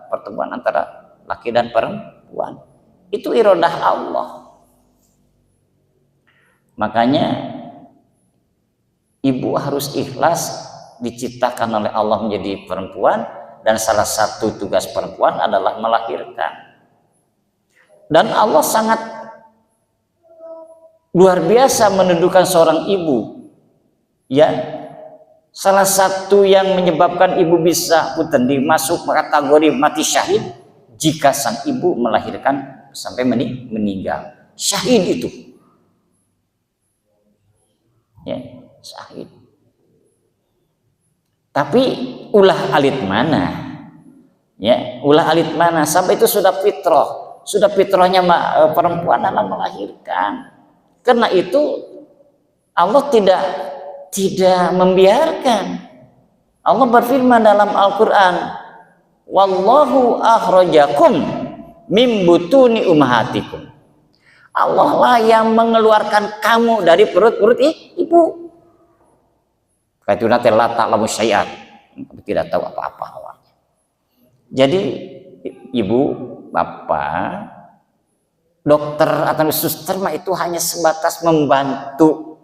Speaker 1: pertemuan antara laki dan perempuan. Itu irodah Allah. Makanya ibu harus ikhlas diciptakan oleh Allah menjadi perempuan, dan salah satu tugas perempuan adalah melahirkan. Dan Allah sangat luar biasa mendudukan seorang ibu. Ya, salah satu yang menyebabkan ibu bisa masuk kategori mati syahid jika sang ibu melahirkan sampai meninggal. Syahid itu. Ya, syahid. Tapi ulah alit mana? Ya, ulah alit mana? Sampai itu sudah fitrah. Sudah fitrahnya perempuan dalam melahirkan. Karena itu Allah tidak membiarkan. Allah berfirman dalam Al-Qur'an, "Wallahu akhrajakum mim butuni ummahatikum." Allah lah yang mengeluarkan kamu dari perut ibu. Kaituna la ta'lamu syai'an, tidak tahu apa-apa awalnya. Jadi ibu, bapak, dokter atau suster mah itu hanya sebatas membantu.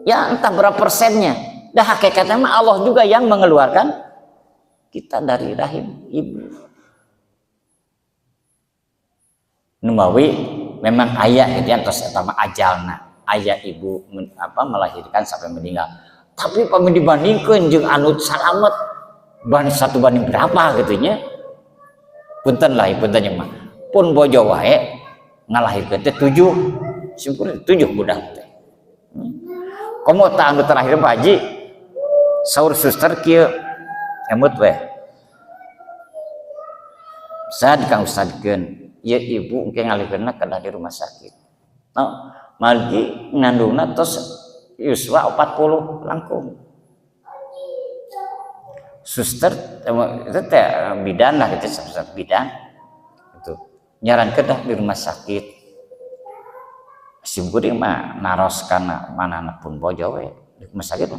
Speaker 1: Ya entah berapa persennya. Dah hakikatnya mah Allah juga yang mengeluarkan kita dari rahim ibu. Numawi memang ayah gitu ya, terus pertama ajalna. Ayah ibu melahirkan sampai meninggal. Tapi pami dibandingkan jeung anu salamet satu banding berapa gitunya. Punten lah punten mah. Pun bojo wae ngalahirkeun teh 7 simpul 7 budak teh. Komo tah anu terakhir Pak Haji saur suster kieu emut we. Sad Kang Ustadkeun, ieu ibu engke ngalihkeunna kana di rumah sakit. Nah, margi ngandungna tos yuswa 40 langkung. Suster itu teh bidan lah gitu, suster bidan. Itu nyarankeun dah di rumah sakit. Sim kuring mah naros kana manana pun bojo we di rumah sakit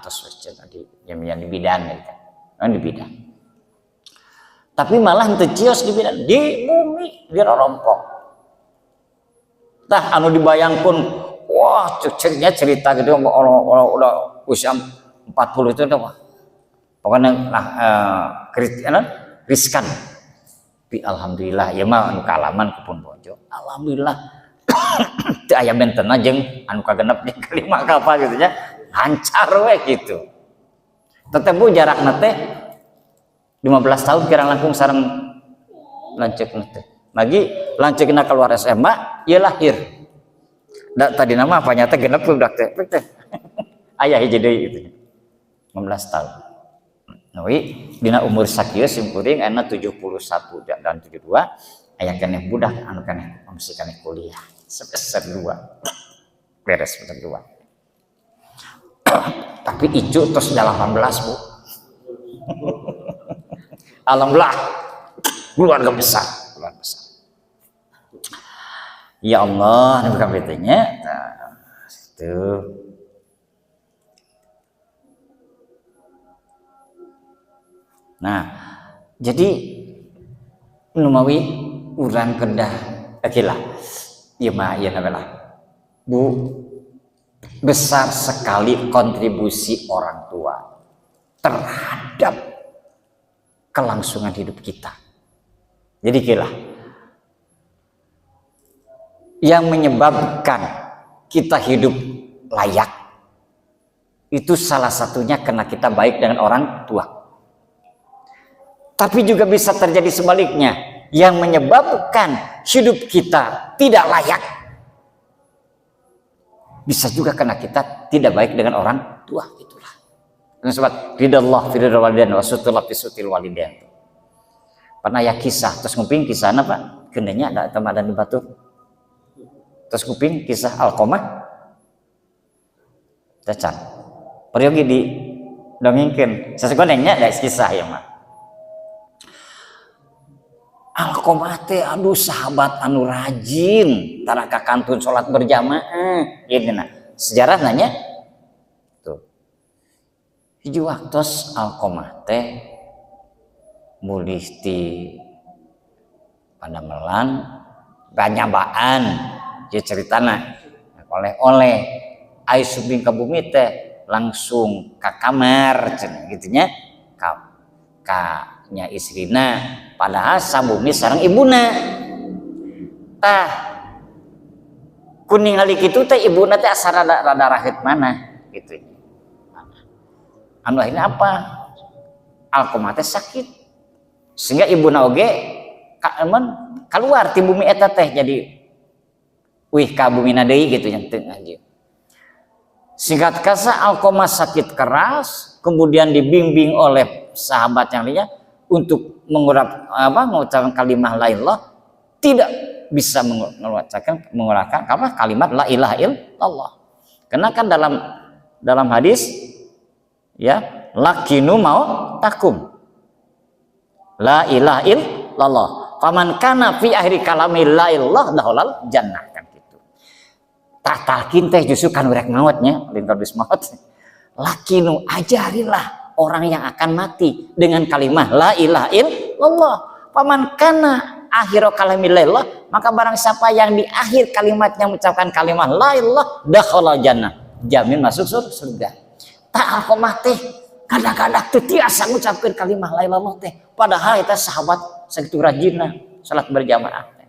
Speaker 1: tos wes tadi yang di bidan gitu. Di bidan. Tapi malah henteu cios di bidan, di bumi, di rorompok. Tah anu dibayangkeun, wah ceknya cerita gitu udah usia 40 itu udah pokoknya riskan. Tapi alhamdulillah ya mah anu kalaman kupun bojo. Alhamdulillah teu aya bentenna jeung anu kagenep di kelima ka apa gitu nya. Lancar we gitu. Tetebu jarakna teh 15 tahun kira langkung sareng lanceukna teh. Lagi lanceukna keluar SMA, ieu lahir. Da tadi nama apa nyata genep budak teh. Aya hiji deui itu. 15 tahun. Nawi dina umur sakieu sim kuring ana 71 dan 72 aya keneh budak anu keneh masih keneh kuliah semester 2. Beres semester 2. Tapi icu terus 18, Bu. Alhamdulillah keluarga besar. Ya Allah, ini bukan betulnya. Nah, itu. Nah, jadi Numawi urang kedah akilah ieu mah ieu nabelah Bu, besar sekali kontribusi orang tua terhadap kelangsungan hidup kita. Jadi kira yang menyebabkan kita hidup layak itu salah satunya karena kita baik dengan orang tua. Tapi juga bisa terjadi sebaliknya, yang menyebabkan hidup kita tidak layak bisa juga karena kita tidak baik dengan orang tua. Itulah karena sebab ridallah fi ridal walidain wa sutullah fi sutil walidain. Pernah ya kisah terus nguping kisah apa kendenya ada tamadan di batu terus kuping kisah Alqamah cacan periogi di dongengkeun sasagonengnya da kisah ya mah Alqamah teh aduh sahabat anu rajin tara kakantun salat berjamaah ieu nah sejarah nanya tuh hiji waktos Alqamah teh mulih ti Pademelan banyabaan ieu ceritana oleh-oleh ai subing ka bumi teh langsung ka kamar cenah kitu nya ka nya istrina padahal sabumi sareng ibuna tah kuningali kitu teh ibuna teh asa rada rahet mana gitu anu akhirnya apa Alqamah teh sakit sehingga ibuna oge keluar ti bumi eta teh jadi wih ka bumina deui gitu nya teu anjeun singkat kata Alqamah sakit keras kemudian dibimbing oleh sahabat yang lainnya untuk mengucapkan kalimat la ilallah tidak bisa mengucapkan kalimat la ilaha illallah karena kan dalam hadis ya lakinu mau takum la ilaha illallah faman kana fi akhiri kalami la ilallah dakhalal jannah kan gitu tak talkin teh justru kan urek mautnya lingkar bis maut lakinu ajarilah orang yang akan mati dengan kalimat la ilaha illallah paman kana akhiru kalamil ilallah maka barang siapa yang di akhir kalimatnya mengucapkan kalimat la ilallah dakhala jannah jamin masuk surga tak Alqamah teh kadang-kadang teu tiasa ngucapkeun kalimat la ilallah teh padahal eta sahabat sakitu rajinna salat berjamaah teh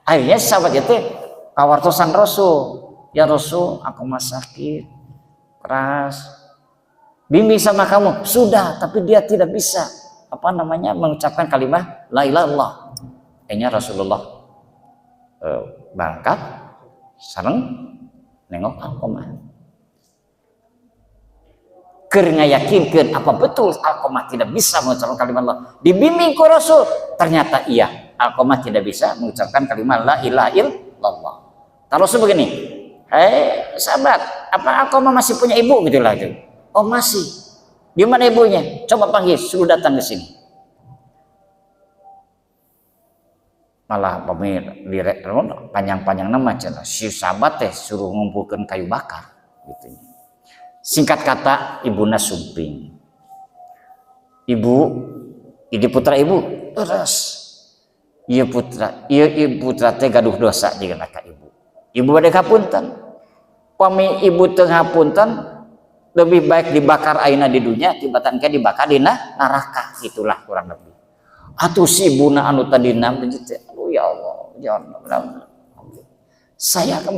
Speaker 1: akhirnya sahabat itu kawartosan Rasul ya Rasul aku mah sakit keras bimbing sama kamu sudah tapi dia tidak bisa mengucapkan kalimat la ilaha illallah akhirnya Rasulullah berangkat sareng nengok Alqamah keur ngayakinkeun apa betul Alqamah tidak bisa mengucapkan kalimat Allah dibimbing ku Rasul ternyata iya Alqamah tidak bisa mengucapkan kalimat la ilaha illallah Rasul begini sahabat apa Alqamah masih punya ibu gitulah itu oh masih. Di mana ibunya? Coba panggil, suruh datang ke sini. Malah pamir direk panjang-panjang nama cenah. Si sahabat teh suruh ngumpulkan kayu bakar gitu. Singkat kata ibuna sumping. Ibu putra ibu terus. Ieu putra teh gaduh dosa jeung ka ibu. Ibu bade kapunten. Pami ibu teu ngapunten lebih baik dibakar aina di dunia tibatan ke dibakar di neraka gitulah kurang lebih atuh si ibuna anu tadina aduh ya Allah saya akan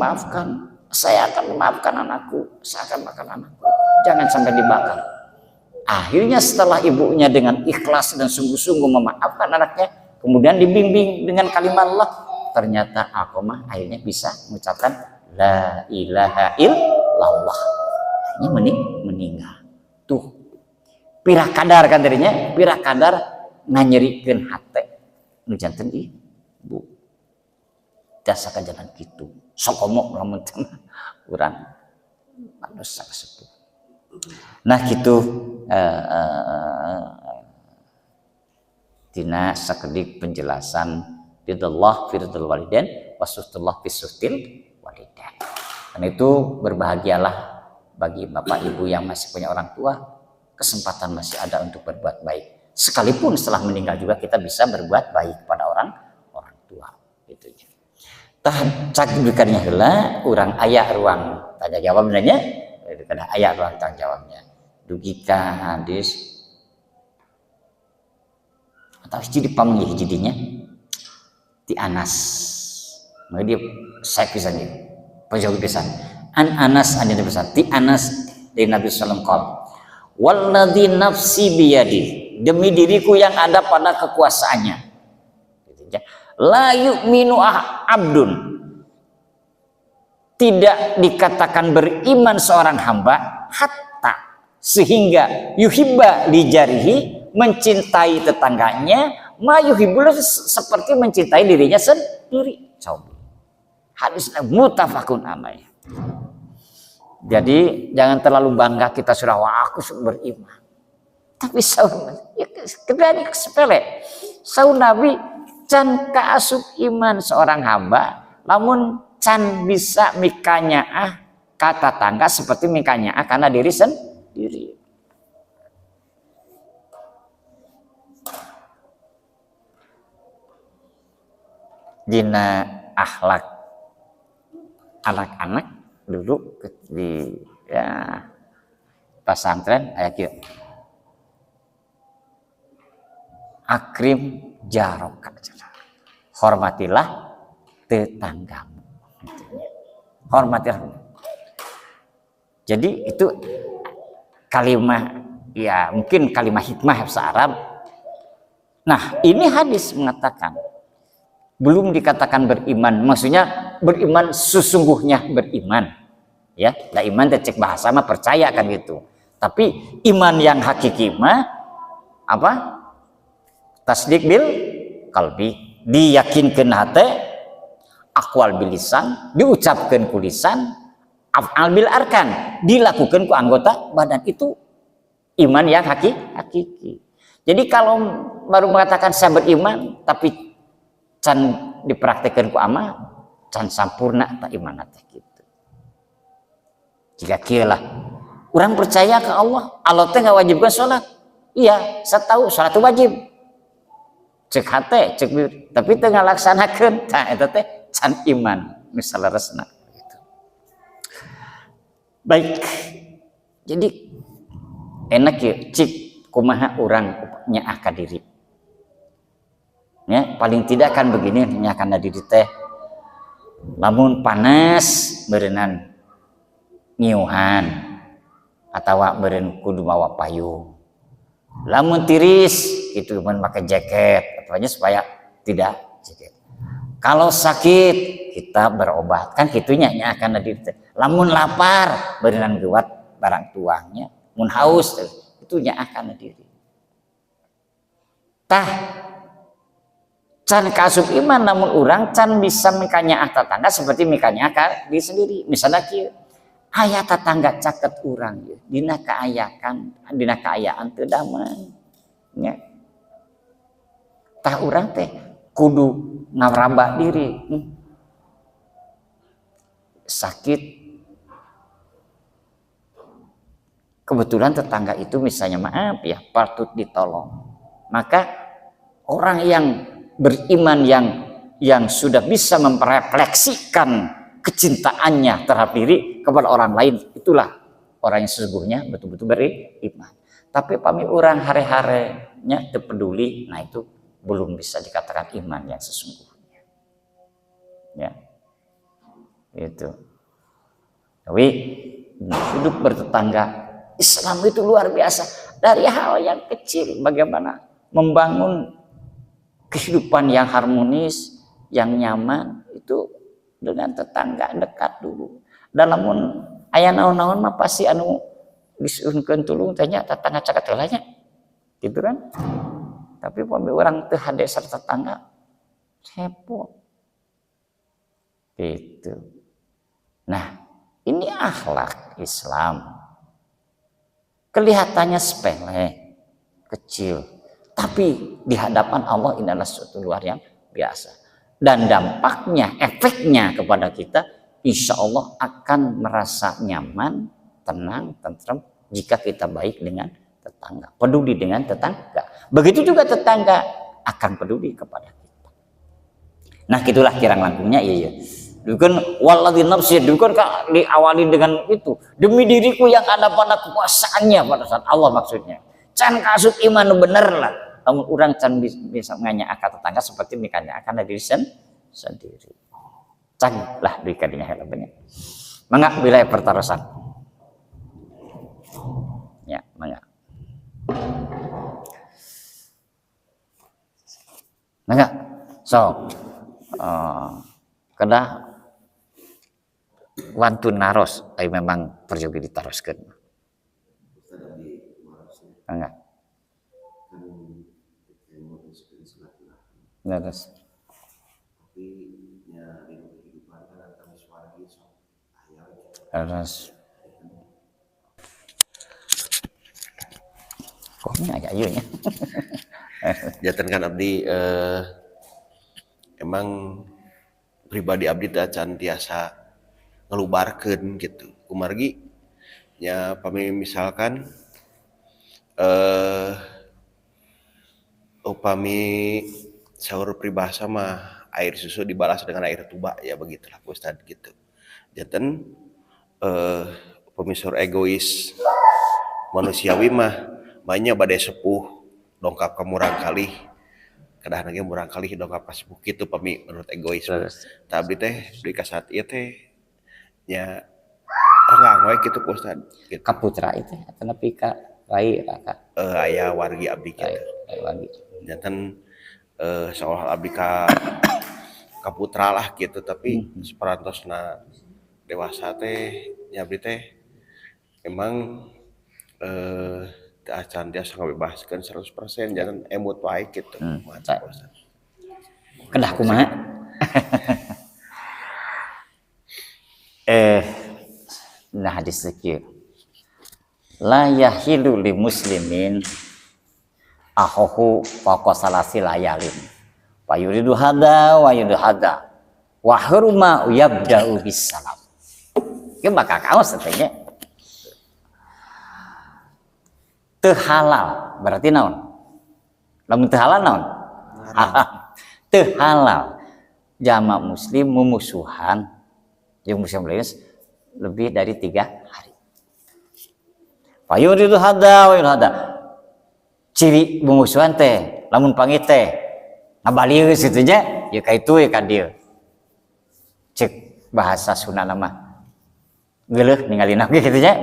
Speaker 1: memaafkan anakku saya akan makan anakku jangan sampai dibakar akhirnya setelah ibunya dengan ikhlas dan sungguh-sungguh memaafkan anaknya kemudian dibimbing dengan kalimat Allah ternyata Alqamah akhirnya bisa mengucapkan la ilaha illallah meninggal tuh pirah kadar kan dirinya pirah kadar nganyerikeun hate nu janten ibu jasa kajalan kitu sok omong lamun urang manusia kasebut nah kitu tina sakedik penjelasan ridallah fi ridal walidain wasutullah fi sutil walidain dan itu berbahagialah bagi bapak ibu yang masih punya orang tua kesempatan masih ada untuk berbuat baik Sekalipun setelah meninggal juga kita bisa berbuat baik pada orang tua. Gitu. Tah cak berikannya heula urang aya ruang tanya jawab nanya kada aya ruang tanya jawabnya. Dugi ka hadis atau hiji dipanggih hijidinya ti Anas. Maka dia saya pisan dia. Penjawab pisan. An Anas an Nabi pisan. Ti Anas dari Nabi sallallahu alaihi wasallam. Walladzi nafsi biyadi. Demi diriku yang ada pada kekuasaannya. La yu'minu abdun. Tidak dikatakan beriman seorang hamba hatta sehingga yuhibba li jarihi mencintai tetangganya ma yuhibbu seperti mencintai dirinya sendiri. Coba. Hadis muttafaqun alaih. Jadi jangan terlalu bangga kita sudah wah aku beriman. Tapi saun ya kedari sepele. Saun Nabi can kaasup iman seorang hamba lamun can bisa mikanyaah kata tangga seperti mikanyaah karena diri sendiri. Dina akhlak anak-anak dulu di ya, pesantren ayat kieu. Akrim jarok, hormatilah tetanggamu. Hormatilah. Jadi itu kalimat ya mungkin kalimat hikmah bahasa Arab. Nah ini hadis mengatakan belum dikatakan beriman, maksudnya beriman sesungguhnya beriman, ya. Lah iman cek bahasa mah percaya kan gitu. Tapi iman yang hakiki mah apa? Tasdik bil kalbi, diyakinkan hati, akwal bil lisan, diucapkan ku lisan, af'al bil arkan, dilakukan ku anggota badan. Itu iman yang hakiki. Jadi kalau baru mengatakan saya beriman tapi can dipraktekkan ku amal, can sampurna tak iman teh gitu. Jika kieulah orang percaya ke Allah, Allah teh ngawajibkan salat. Iya, saya tahu salat itu wajib. Cek hate, cek tapi teu ngalaksanakeun, tah eta teh can iman nu salaresna gitu. Baik. Jadi enak ya cik kumaha urang nyaah ka diri. Ya, paling tidak kan begini nyaah kana diri teh. Lamun panas beureunan ngiuhan atawa beureun kudu mawa payung. Lamun tiris itu mun pakai jaket katanya supaya tidak jaket. Kalau sakit kita berobat kan kitunya nya akan diri teh. Lamun lapar beureunan geuwat barang tuangnya. Mun haus itu nya akan diri. Tah can kaasup iman namun urang can bisa mikanyaah tetangga seperti mikanyaah ka diri sendiri. Misalnya kieu aya tetangga caket urang ye dina kaayaan teu damai nya. Tah urang teh kudu ngaraba diri. Sakit kebetulan tetangga itu misalnya maaf ya patut ditolong. Maka orang yang beriman yang sudah bisa memperefleksikan kecintaannya terhadap diri kepada orang lain, itulah orang yang sesungguhnya betul-betul beriman. Tapi pami orang hari-harinya teu peduli, nah itu belum bisa dikatakan iman yang sesungguhnya. Ya. Itu. Tapi hidup bertetangga Islam itu luar biasa. Dari hal yang kecil bagaimana membangun kehidupan yang harmonis, yang nyaman itu dengan tetangga dekat dulu. Dalam aya naon-naon mah pasti anu disuunkeun tulung tanya tetangga caket heula nya. Gitu kan? Tapi pami orang teu hade sarta tetangga repot. Gitu. Nah, ini akhlak Islam. Kelihatannya sepele, kecil, tapi di hadapan Allah ini adalah suatu luar yang biasa. Dan dampaknya, efeknya kepada kita, insya Allah akan merasa nyaman, tenang, tenteram jika kita baik dengan tetangga, peduli dengan tetangga. Begitu juga tetangga akan peduli kepada kita. Nah, gitulah kirang langkungnya. Iya. Bukan waladhi nafsi, bukan diawali dengan itu. Demi diriku yang ada pada kekuasaannya pada saat Allah maksudnya. Can kasut iman bener lah. Namun orang can bisa nganya akan tetangga seperti mikanya akan diri sendiri. Can lah dikadinya helabnya. Mangga wilayah pertarusan. Ya, mangga. Mangga. So, kedah wantun naros, tapi memang perjogi ditaroskeun. Enggak. Terus. Terus. Kok ini agak ayunya.
Speaker 2: Jantan kan abdi emang pribadi abdi teh cantiasa ngelubarkeun gitu. Kumargi nya pami misalkan upami sahur pribahasa mah air susu dibalas dengan air tuba ya begitulah Ustad gitu. Janten upami sahur egois manusiawi mah banyak badai sepuh dongkap ke murang kali kedah lagi murang kali dongkap ka sepuh kitu pami menurut egois. Tapi teh di ka saat ieu teh nya rengang we kitu Ustad gitu.
Speaker 1: Ka putra itu atau nepi ka rai raka.
Speaker 2: Aya wargi abdi kitu.
Speaker 1: Wargi.
Speaker 2: Janten seolah abdi ka putra lah gitu tapi separantosna dewasa teh nya abdi teh emang acan dia sangat bebaskan 100% jangan emot baik gitu.
Speaker 1: Kedah kumaha? Nah hadis kieu. La yahilu li muslimin akhuhu fawqa salasi layalin. Wa yuridu hada wa yuridu hada. Wa hurma yabda'u bis salam. Ieu bakal kaos teh. Teu halal berarti naon? Lamun teu halal naon? Teu halal jama muslim memusuhan jeung muslim lain lebih dari 3 hari. Fayuridu hada wa hada. Ciri memusuhan teh lamun pangit teh ngabalieur kitu nya, ya ka itu ya ka dieu. Cek bahasa Sunda mah geuleuh ningalina ge kitu nya.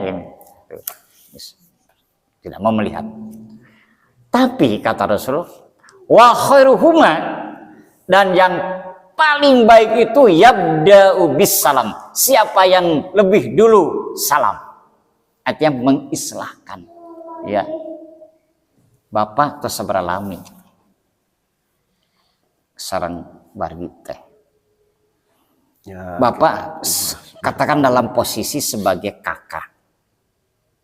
Speaker 1: Tidak mau melihat. Tapi kata Rasulullah, wa khairuhuma, dan yang paling baik itu yabda'u bis salam. Siapa yang lebih dulu salam? Artinya mengislahkan. Ya. Bapak tos sabaralami. Sareng bargi teh. Ya, Bapak katakan dalam posisi sebagai kakak.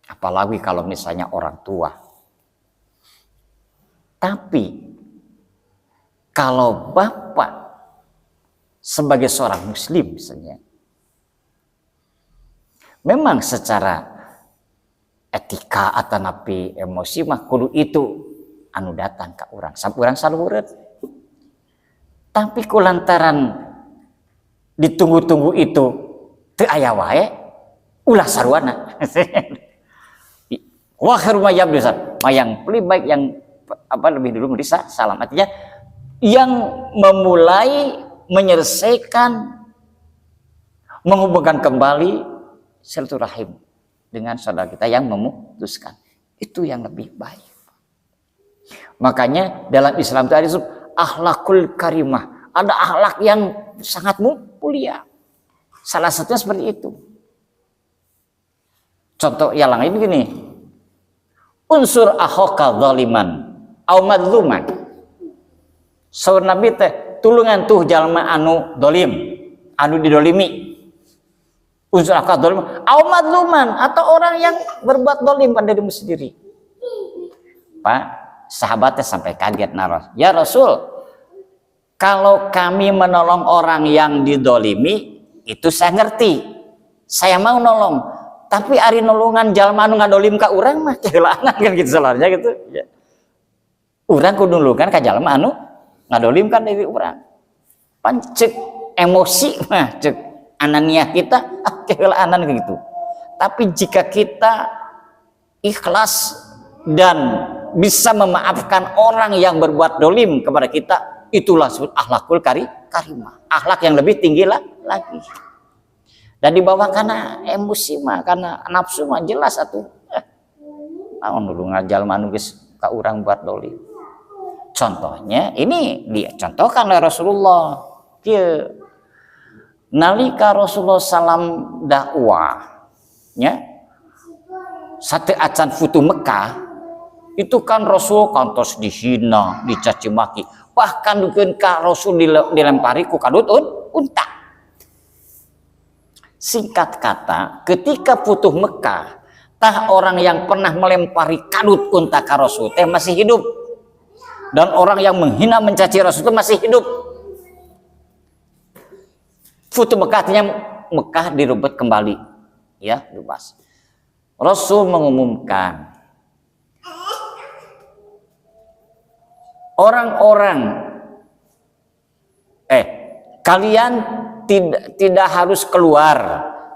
Speaker 1: Apalagi kalau misalnya orang tua. Tapi kalau bapak sebagai seorang muslim misalnya, memang secara etika atau napi emosi mah kudu itu anu datang ke orang. Urang salureut. Tapi kulantaran ditunggu-tunggu itu teu aya wae, ulah saruana. Wa khairu ma yabdusat, yang lebih baik yang lebih dulu merisa salam. Artinya yang memulai menyelesaikan menghubungkan kembali silaturahim dengan saudara kita yang memutuskan, itu yang lebih baik. Makanya dalam Islam itu ada akhlakul karimah, ada akhlak yang sangat mulia. Salah satunya seperti itu. Contoh yang lain begini. Unsur akhoka zaliman au madluman. Saur Nabi teh tulungan tuh jalma anu dolim, anu didolimi. Unsur akhoka zaliman au madluman, atau orang yang berbuat dolim pada dirimu sendiri. Pak, sahabatnya sampai kaget naros. Ya Rasul, kalau kami menolong orang yang didolimi, itu saya ngerti. Saya mau nolong. Tapi ari nolongan jalma anu ngadolim ka urang mah keulaanan kan gitu salahnya gitu ya. Urang kudu nulungan ka jalma anu ngadolim kan deui urang. Pan cek emosi mah cek ananiah kita keulaanan gitu. Tapi jika kita ikhlas dan bisa memaafkan orang yang berbuat dolim kepada kita, itulah disebut akhlakul karimah. Akhlak yang lebih tinggi lagi. Dan dibawa karena emosi mah, karena nafsu mah jelas atuh. Naon dulu ngajal manungis ka urang buat dolim. Contohnya ini dicontohkan oleh Rasulullah. Kieu nalika Rasulullah salam dakwah nya sate acan futu Mekah itu kan Rasul kantos dihina, dicaci maki, bahkan dukeun ka Rasul dilempari ku kadut unta. Singkat kata, ketika futuh Mekah, tah orang yang pernah melempari kadut unta ka Rasul teh masih hidup, dan orang yang menghina mencaci Rasul itu masih hidup. Futuh Mekah artinya Mekah direbut kembali, ya bebas. Rasul mengumumkan orang-orang kalian tidak harus keluar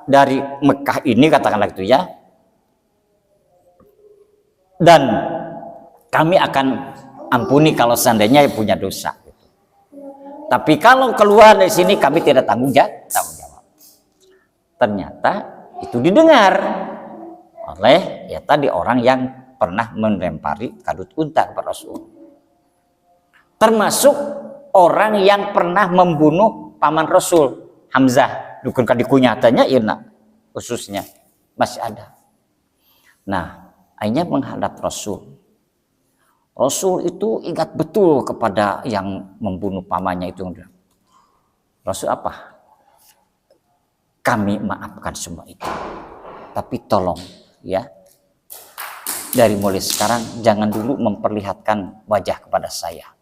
Speaker 1: dari Mekah ini, katakanlah itu ya, dan kami akan ampuni kalau seandainya punya dosa. Tapi kalau keluar dari sini kami tidak tanggung jawab. Ternyata itu didengar oleh ya tadi orang yang pernah melempari kadut unta kepada Rasul. Termasuk orang yang pernah membunuh paman Rasul, Hamzah. Dukun kadikunyatanya irna khususnya masih ada. Nah, akhirnya menghadap Rasul. Rasul itu ingat betul kepada yang membunuh pamannya itu. Rasul apa? Kami maafkan semua itu. Tapi tolong ya, dari mulai sekarang jangan dulu memperlihatkan wajah kepada saya.